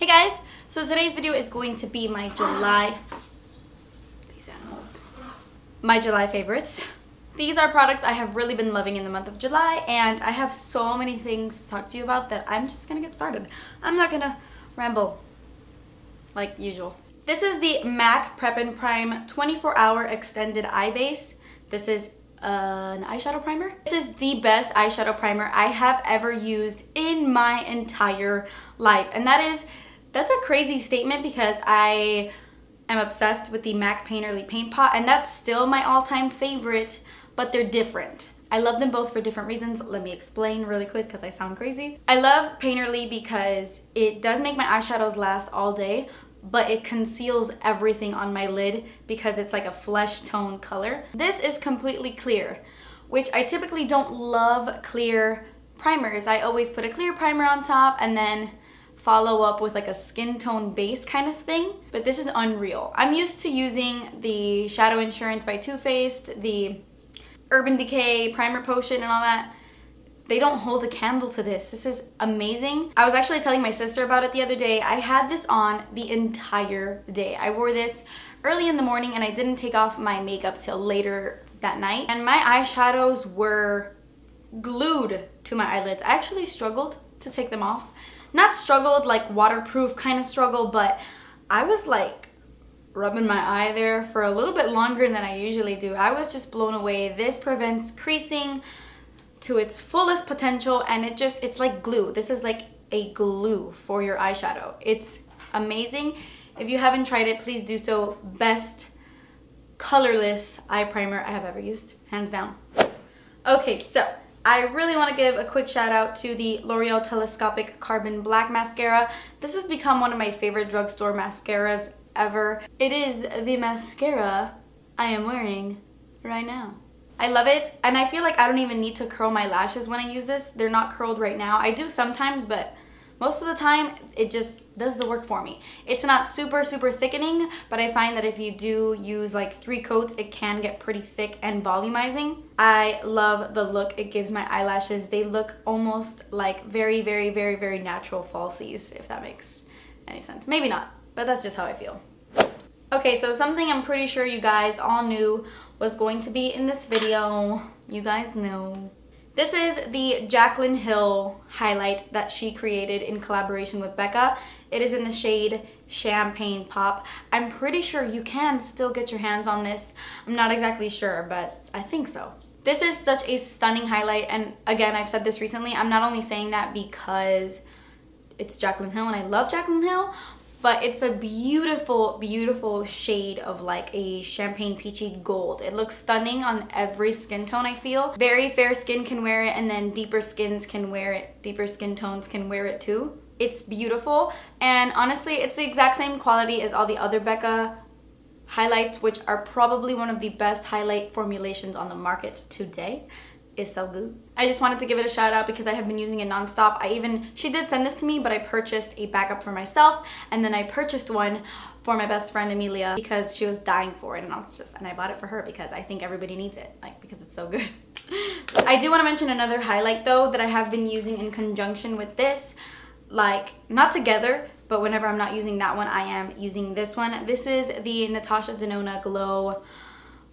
Hey guys, so today's video is going to be my July favorites. These are products I have really been loving in the month of July, and I have so many things to talk to you about that I'm just gonna get started. I'm not gonna ramble like usual. This is the MAC Prep and Prime 24-hour extended eye base. This is an eyeshadow primer. This is the best eyeshadow primer I have ever used in my entire life, and that's a crazy statement because I am obsessed with the MAC Painterly Paint Pot, and that's still my all-time favorite, but they're different. I love them both for different reasons. Let me explain really quick because I sound crazy. I love Painterly because it does make my eyeshadows last all day, but it conceals everything on my lid because it's like a flesh tone color. This is completely clear, which I typically don't love clear primers. I always put a clear primer on top and then follow up with like a skin tone base kind of thing, but this is unreal. I'm used to using the Shadow Insurance by Too Faced, the Urban Decay Primer Potion and all that. They don't hold a candle to this. This is amazing. I was actually telling my sister about it the other day. I had this on the entire day. I wore this early in the morning and I didn't take off my makeup till later that night. And my eyeshadows were glued to my eyelids. I actually struggled to take them off. Not struggled like waterproof kind of struggle, but I was like rubbing my eye there for a little bit longer than I usually do. I was just blown away. This prevents creasing to its fullest potential, and it's like glue. This is like a glue for your eyeshadow. It's amazing. If you haven't tried it, please do so. Best colorless eye primer I have ever used, hands down. Okay, so I really want to give a quick shout out to the L'Oreal Telescopic Carbon Black Mascara. This has become one of my favorite drugstore mascaras ever. It is the mascara I am wearing right now. I love it, and I feel like I don't even need to curl my lashes when I use this. They're not curled right now. I do sometimes, but most of the time it just does the work for me. It's not super thickening, but I find that if you do use like 3 coats, it can get pretty thick and volumizing. I love the look it gives my eyelashes. They look almost like very natural falsies, if that makes any sense. Maybe not, but that's just how I feel. Okay, so something I'm pretty sure you guys all knew was going to be in this video. You guys know. This is the Jaclyn Hill highlight that she created in collaboration with Becca. It is in the shade Champagne Pop. I'm pretty sure you can still get your hands on this. I'm not exactly sure, but I think so. This is such a stunning highlight, and again, I've said this recently, I'm not only saying that because it's Jaclyn Hill and I love Jaclyn Hill, but it's a beautiful shade of like a champagne peachy gold. It looks stunning on every skin tone, I feel. Very fair skin can wear it, and then deeper skins can wear it. Deeper skin tones can wear it too. It's beautiful, and honestly, it's the exact same quality as all the other Becca highlights, which are probably one of the best highlight formulations on the market today. Is so good. I just wanted to give it a shout out because I have been using it nonstop. She did send this to me, but I purchased a backup for myself, and then I purchased one for my best friend Amelia because she was dying for it, and I bought it for her because I think everybody needs it, like, because it's so good. I do want to mention another highlight though that I have been using in conjunction with this, like not together, but whenever I'm not using that one, I am using this one. This is the Natasha Denona Glow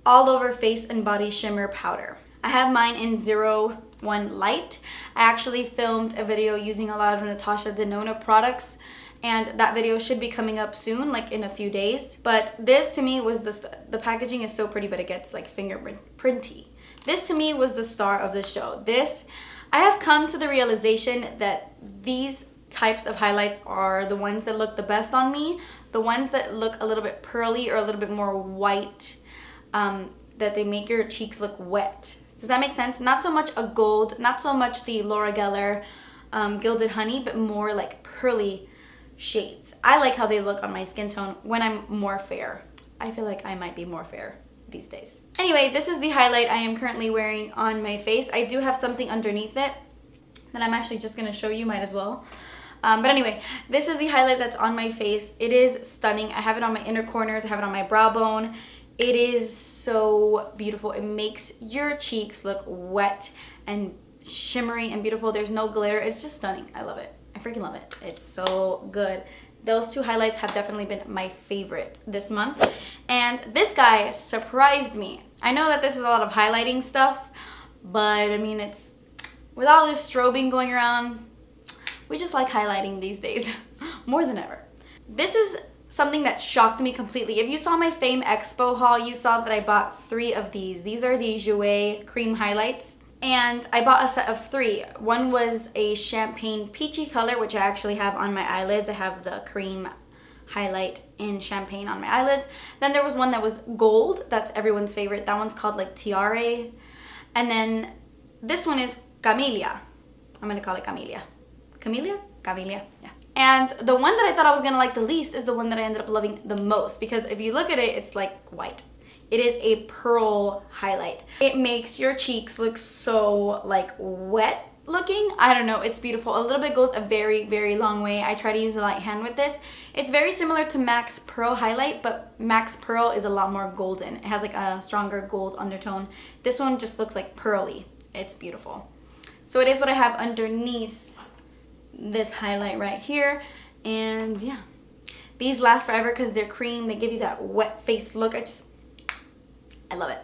All Over Face and Body Shimmer Powder. I have mine in 01 Light. I actually filmed a video using a lot of Natasha Denona products, and that video should be coming up soon, like in a few days. But this to me was the packaging is so pretty, but it gets like fingerprinty. This to me was the star of the show. I have come to the realization that these types of highlights are the ones that look the best on me, the ones that look a little bit pearly or a little bit more white, that they make your cheeks look wet. Does that make sense? Not so much a gold, not so much the Laura Geller Gilded Honey, but more like pearly shades. I like how they look on my skin tone when I'm more fair. I feel like I might be more fair these days. Anyway, this is the highlight I am currently wearing on my face. I do have something underneath it that I'm actually just gonna show you, might as well. But anyway, this is the highlight that's on my face. It is stunning. I have it on my inner corners, I have it on my brow bone. It is so beautiful. It makes your cheeks look wet and shimmery and beautiful. There's no glitter. It's just stunning. I love it. I freaking love it. It's so good. Those two highlights have definitely been my favorite this month. And this guy surprised me. I know that this is a lot of highlighting stuff, but I mean, it's with all this strobing going around, we just like highlighting these days more than ever. This is something that shocked me completely. If you saw my Fame Expo haul, you saw that I bought 3 of these. These are the Jouer cream highlights. And I bought a set of 3. One was a champagne peachy color, which I actually have on my eyelids. I have the cream highlight in champagne on my eyelids. Then there was one that was gold. That's everyone's favorite. That one's called like Tiare. And then this one is Camellia. I'm gonna call it Camellia. Camellia? Camellia, yeah. And the one that I thought I was gonna like the least is the one that I ended up loving the most, because if you look at it, it's like white. It is a pearl highlight. It makes your cheeks look so like wet looking. I don't know, it's beautiful. A little bit goes a very, very long way. I try to use the light hand with this. It's very similar to MAC's Pearl highlight, but MAC's Pearl is a lot more golden. It has like a stronger gold undertone. This one just looks like pearly. It's beautiful. So it is what I have underneath this highlight right here. And yeah, these last forever because they're cream. They give you that wet face look. I love it.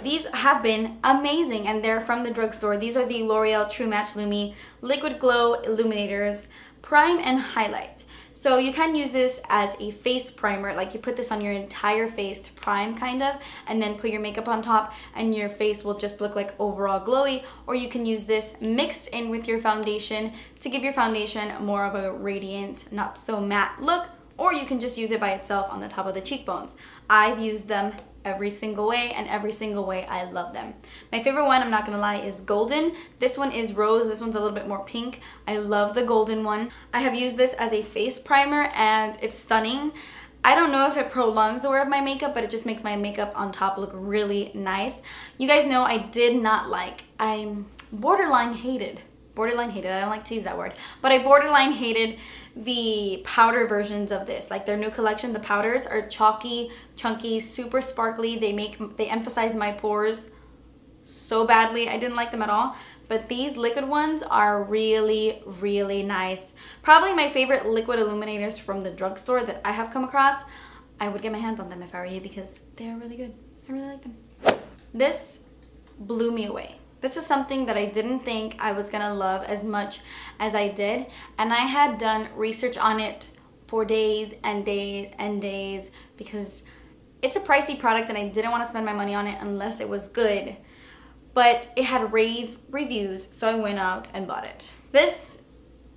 These have been amazing, and they're from the drugstore. These are the L'Oreal True Match Lumi Liquid Glow Illuminators Prime and Highlight. So you can use this as a face primer, like you put this on your entire face to prime kind of, and then put your makeup on top and your face will just look like overall glowy. Or you can use this mixed in with your foundation to give your foundation more of a radiant, not so matte look, or you can just use it by itself on the top of the cheekbones. I've used them every single way, and every single way I love them. My favorite one, I'm not gonna lie, is golden. This one is rose. This one's a little bit more pink. I love the golden one. I have used this as a face primer and it's stunning. I don't know if it prolongs the wear of my makeup, but it just makes my makeup on top look really nice. You guys know I did not like, I borderline hated, I don't like to use that word, but I borderline hated the powder versions of this. Like their new collection, the powders are chalky, chunky, super sparkly. They emphasize my pores so badly. I didn't like them at all. But these liquid ones are really, really nice. Probably my favorite liquid illuminators from the drugstore that I have come across. I would get my hands on them if I were you because they're really good. I really like them. This blew me away. This is something that I didn't think I was gonna love as much as I did. And I had done research on it for days and days and days because it's a pricey product and I didn't want to spend my money on it unless it was good. But it had rave reviews, so I went out and bought it. This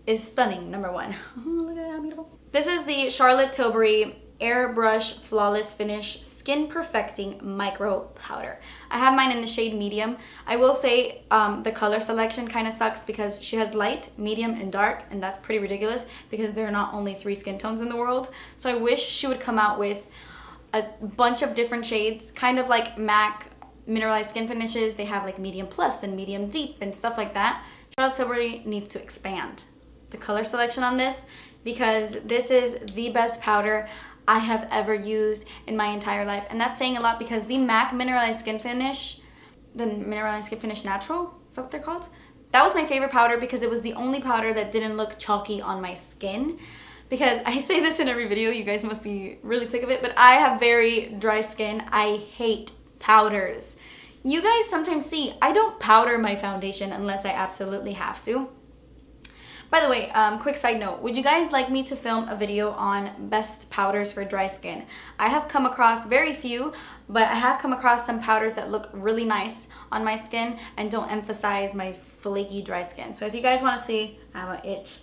is stunning, number one. Look at how beautiful. This is the Charlotte Tilbury Airbrush Flawless Finish Skin Perfecting Micro Powder. I have mine in the shade medium. I will say the color selection kind of sucks because she has light, medium, and dark, and that's pretty ridiculous because there are not only 3 skin tones in the world. So I wish she would come out with a bunch of different shades, kind of like MAC Mineralized Skin Finishes. They have like medium plus and medium deep and stuff like that. Charlotte Tilbury needs to expand the color selection on this because this is the best powder I have ever used in my entire life. And that's saying a lot because the MAC Mineralized Skin Finish, the Mineralized Skin Finish Natural, is that what they're called? That was my favorite powder because it was the only powder that didn't look chalky on my skin. Because I say this in every video, you guys must be really sick of it, but I have very dry skin. I hate powders. You guys sometimes see, I don't powder my foundation unless I absolutely have to. By the way, quick side note, would you guys like me to film a video on best powders for dry skin? I have come across very few, but I have come across some powders that look really nice on my skin and don't emphasize my flaky dry skin. So if you guys want to see, I have an itch.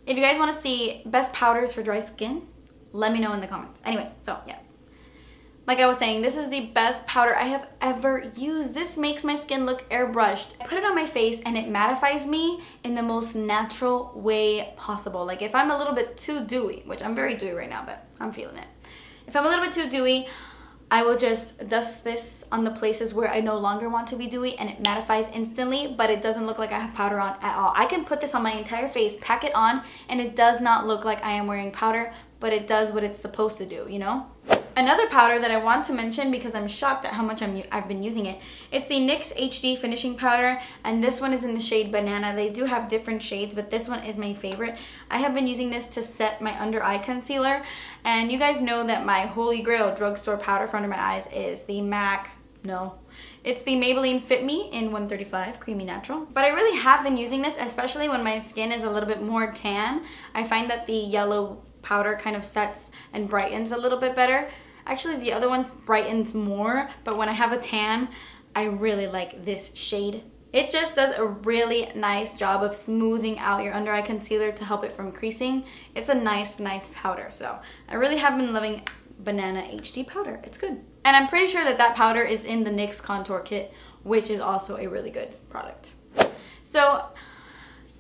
If you guys want to see best powders for dry skin, let me know in the comments. Anyway, so yes. Like I was saying, this is the best powder I have ever used. This makes my skin look airbrushed. I put it on my face and it mattifies me in the most natural way possible. Like if I'm a little bit too dewy, which I'm very dewy right now, but I'm feeling it. If I'm a little bit too dewy, I will just dust this on the places where I no longer want to be dewy and it mattifies instantly, but it doesn't look like I have powder on at all. I can put this on my entire face, pack it on, and it does not look like I am wearing powder, but it does what it's supposed to do, you know? Another powder that I want to mention because I'm shocked at how much I've been using it. It's the NYX HD Finishing Powder, and this one is in the shade Banana. They do have different shades, but this one is my favorite. I have been using this to set my under eye concealer, and you guys know that my holy grail drugstore powder for under my eyes is the it's the Maybelline Fit Me in 135 Creamy Natural. But I really have been using this, especially when my skin is a little bit more tan. I find that the yellow powder kind of sets and brightens a little bit better. Actually, the other one brightens more, but when I have a tan, I really like this shade. It just does a really nice job of smoothing out your under eye concealer to help it from creasing. It's a nice powder, so I really have been loving Banana HD powder. It's good. And I'm pretty sure that that powder is in the NYX Contour Kit, which is also a really good product. So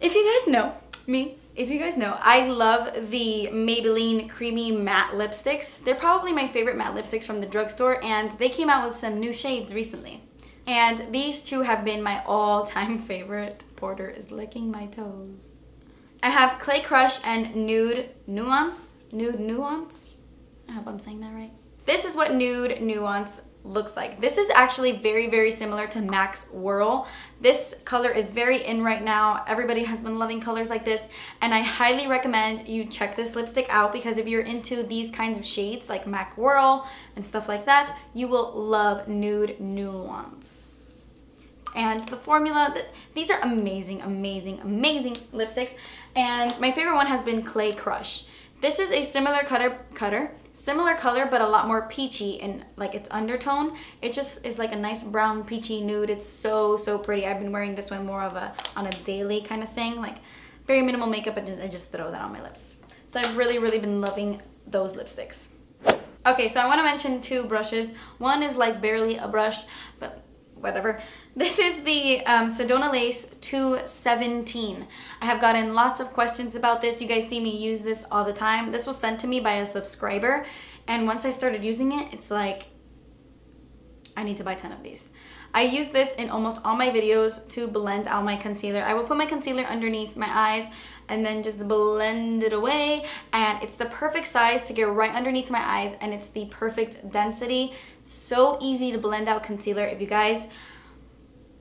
if you guys know me, I love the Maybelline Creamy Matte Lipsticks. They're probably my favorite matte lipsticks from the drugstore, and they came out with some new shades recently. And these two have been my all-time favorite. Porter is licking my toes. I have Clay Crush and Nude Nuance. I hope I'm saying that right. This is what Nude Nuance looks like. This is actually very similar to MAC's Whirl. This color is very in right now. Everybody has been loving colors like this, and I highly recommend you check this lipstick out, because if you're into these kinds of shades like MAC Whirl and stuff like that, you will love Nude Nuance. And the formula, these are amazing lipsticks, and my favorite one has been Clay Crush. This is a similar color, but a lot more peachy in like its undertone. It just is like a nice brown peachy nude. It's so pretty. I've been wearing this one more of on a daily kind of thing, like very minimal makeup, and I just throw that on my lips. So I've really been loving those lipsticks. Okay, so I want to mention two brushes. One is like barely a brush, but whatever. This is the Sedona Lace 217. I have gotten lots of questions about this. You guys see me use this all the time. This was sent to me by a subscriber, and once I started using it, it's like, I need to buy 10 of these. I use this in almost all my videos to blend out my concealer. I will put my concealer underneath my eyes and then just blend it away, and it's the perfect size to get right underneath my eyes, and it's the perfect density. So easy to blend out concealer. If you guys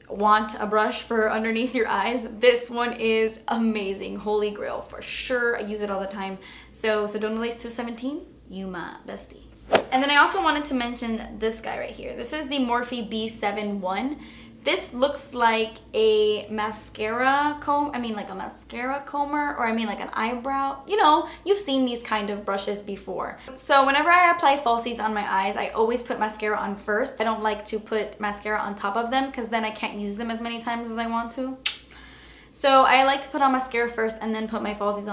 want a brush for underneath your eyes, this one is amazing. Holy grail for sure. I use it all the time. So Sedona Lace 217, you my bestie. And then I also wanted to mention this guy right here. This is the Morphe B71. This looks like a mascara comb. Like a mascara comber, or like an eyebrow. You know, you've seen these kind of brushes before. So whenever I apply falsies on my eyes, I always put mascara on first. I don't like to put mascara on top of them, because then I can't use them as many times as I want to. So I like to put on mascara first and then put my falsies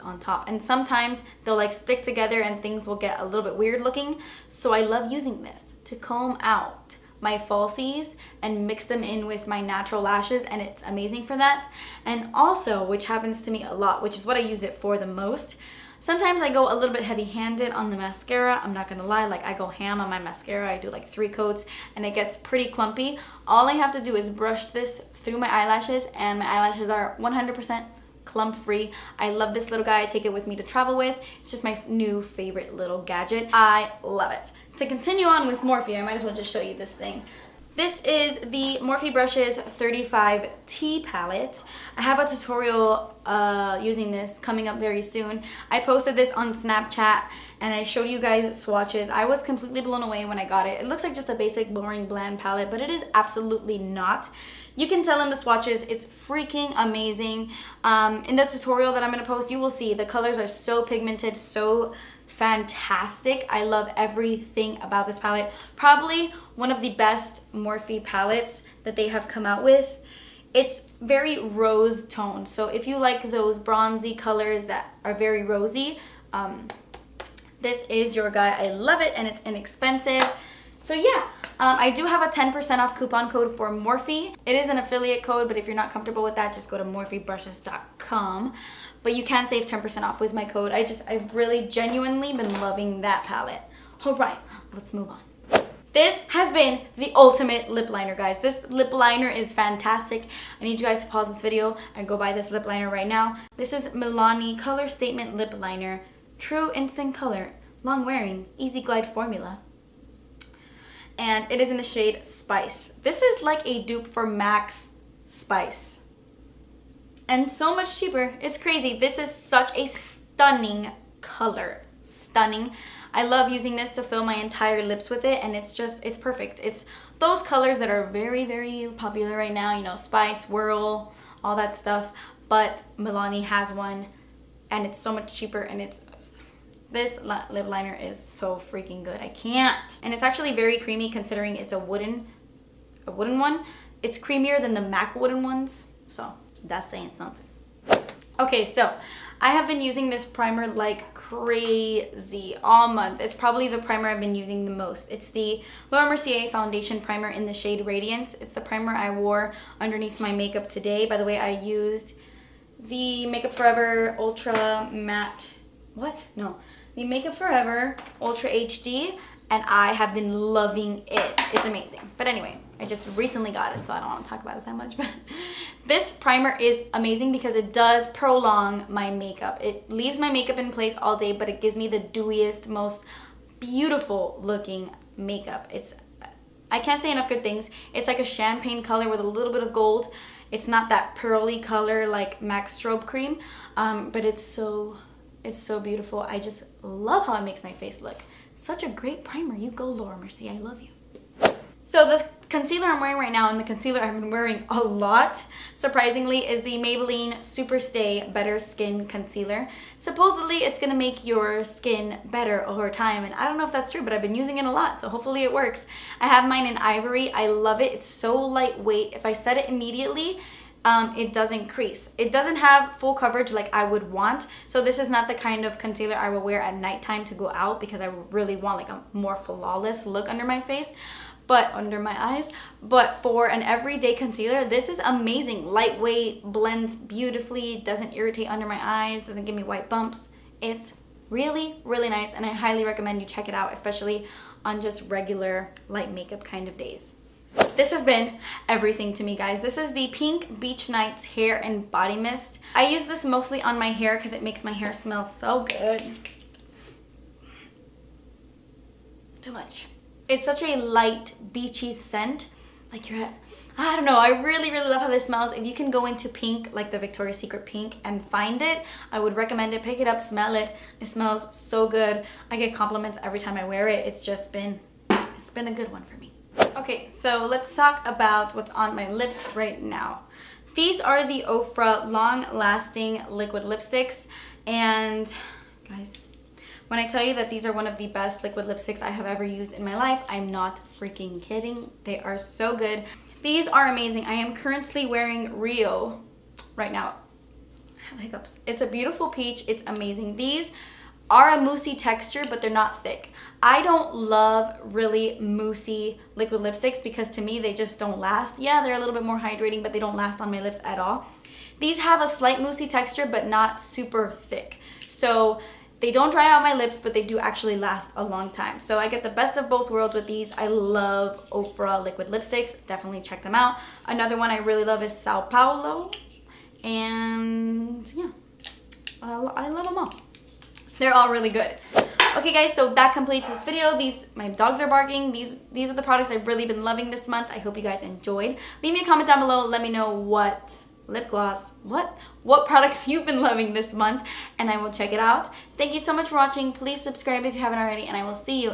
on top. And sometimes they'll like stick together and things will get a little bit weird looking. So I love using this to comb out my falsies and mix them in with my natural lashes, and it's amazing for that. And also, which happens to me a lot, which is what I use it for the most, sometimes I go a little bit heavy-handed on the mascara. I'm not gonna lie, like I go ham on my mascara. I do like 3 coats and it gets pretty clumpy. All I have to do is brush this through my eyelashes, and my eyelashes are 100% clump free. I love this little guy. I take it with me to travel with. It's just my new favorite little gadget. I love it. To continue on with Morphe, I might as well just show you this thing. This is the Morphe Brushes 35T palette. I have a tutorial using this coming up very soon. I posted this on Snapchat and I showed you guys swatches. I was completely blown away when I got it. It looks like just a basic, boring, bland palette, but it is absolutely not. You can tell in the swatches, it's freaking amazing. In the tutorial that I'm gonna post, you will see the colors are so pigmented, so fantastic. I love everything about this palette. Probably one of the best Morphe palettes that they have come out with. It's very rose toned, so if you like those bronzy colors that are very rosy, this is your guy. I love it, and it's inexpensive. So yeah, I do have a 10% off coupon code for Morphe. It is an affiliate code, but if you're not comfortable with that, just go to morphebrushes.com. But you can save 10% off with my code. I've really genuinely been loving that palette. All right, let's move on. This has been the ultimate lip liner, guys. This lip liner is fantastic. I need you guys to pause this video and go buy this lip liner right now. This is Milani Color Statement Lip Liner, True Instant Color, long wearing, easy glide formula. And it is in the shade Spice. This is like a dupe for MAC's Spice. And so much cheaper. It's crazy. This is such a stunning color. Stunning. I love using this to fill my entire lips with it, and it's perfect. It's those colors that are very, very popular right now, you know, Spice, Whirl, all that stuff. But Milani has one, and it's so much cheaper, and this lip liner is so freaking good. I can't. And it's actually very creamy considering it's a wooden one. It's creamier than the MAC wooden ones, so that's saying something. Okay, so I have been using this primer like crazy all month. It's probably the primer I've been using the most. It's the Laura Mercier Foundation Primer in the shade Radiance. It's the primer I wore underneath my makeup today. By the way, I used the Makeup Forever Ultra Matte, the Makeup Forever Ultra HD, and I have been loving it. It's amazing. But anyway, I just recently got it, so I don't want to talk about it that much, but this primer is amazing because it does prolong my makeup. It leaves my makeup in place all day, but it gives me the dewiest, most beautiful looking makeup. I can't say enough good things. It's like a champagne color with a little bit of gold. It's not that pearly color like MAC Strobe Cream, but it's so beautiful. I just love how it makes my face look. Such a great primer. You go, Laura Mercier. I love you. So the concealer I'm wearing right now, and the concealer I've been wearing a lot, surprisingly, is the Maybelline Superstay Better Skin Concealer. Supposedly, it's going to make your skin better over time, and I don't know if that's true, but I've been using it a lot, so hopefully it works. I have mine in Ivory. I love it. It's so lightweight. If I set it immediately, it doesn't crease. It doesn't have full coverage like I would want, so this is not the kind of concealer I will wear at nighttime to go out because I really want like a more flawless look under my face, but under my eyes. But for an everyday concealer, this is amazing. Lightweight, blends beautifully, doesn't irritate under my eyes, doesn't give me white bumps. It's really, really nice, and I highly recommend you check it out, especially on just regular light makeup kind of days. This has been everything to me, guys. This is the Pink Beach Nights Hair and Body Mist. I use this mostly on my hair because it makes my hair smell so good. Too much. It's such a light, beachy scent. Like you're at, I don't know, I really, really love how this smells. If you can go into pink, like the Victoria's Secret pink, and find it, I would recommend it. Pick it up, smell it. It smells so good. I get compliments every time I wear it. It's been a good one for me. Okay, so let's talk about what's on my lips right now. These are the Ofra Long Lasting Liquid Lipsticks, and guys, when I tell you that these are one of the best liquid lipsticks I have ever used in my life, I'm not freaking kidding. They are so good. These are amazing. I am currently wearing Rio right now. I have hiccups. It's a beautiful peach. It's amazing. These are a moussey texture, but they're not thick. I don't love really moussey liquid lipsticks because to me they just don't last. Yeah, they're a little bit more hydrating, but they don't last on my lips at all. These have a slight moussey texture, but not super thick. So they don't dry out my lips, but they do actually last a long time. So I get the best of both worlds with these. I love Ofra liquid lipsticks. Definitely check them out. Another one I really love is Sao Paulo. And yeah, I love them all. They're all really good. Okay guys, so that completes this video. My dogs are barking. These are the products I've really been loving this month. I hope you guys enjoyed. Leave me a comment down below. Let me know what lip gloss, what products you've been loving this month, and I will check it out. Thank you so much for watching. Please subscribe if you haven't already, and I will see you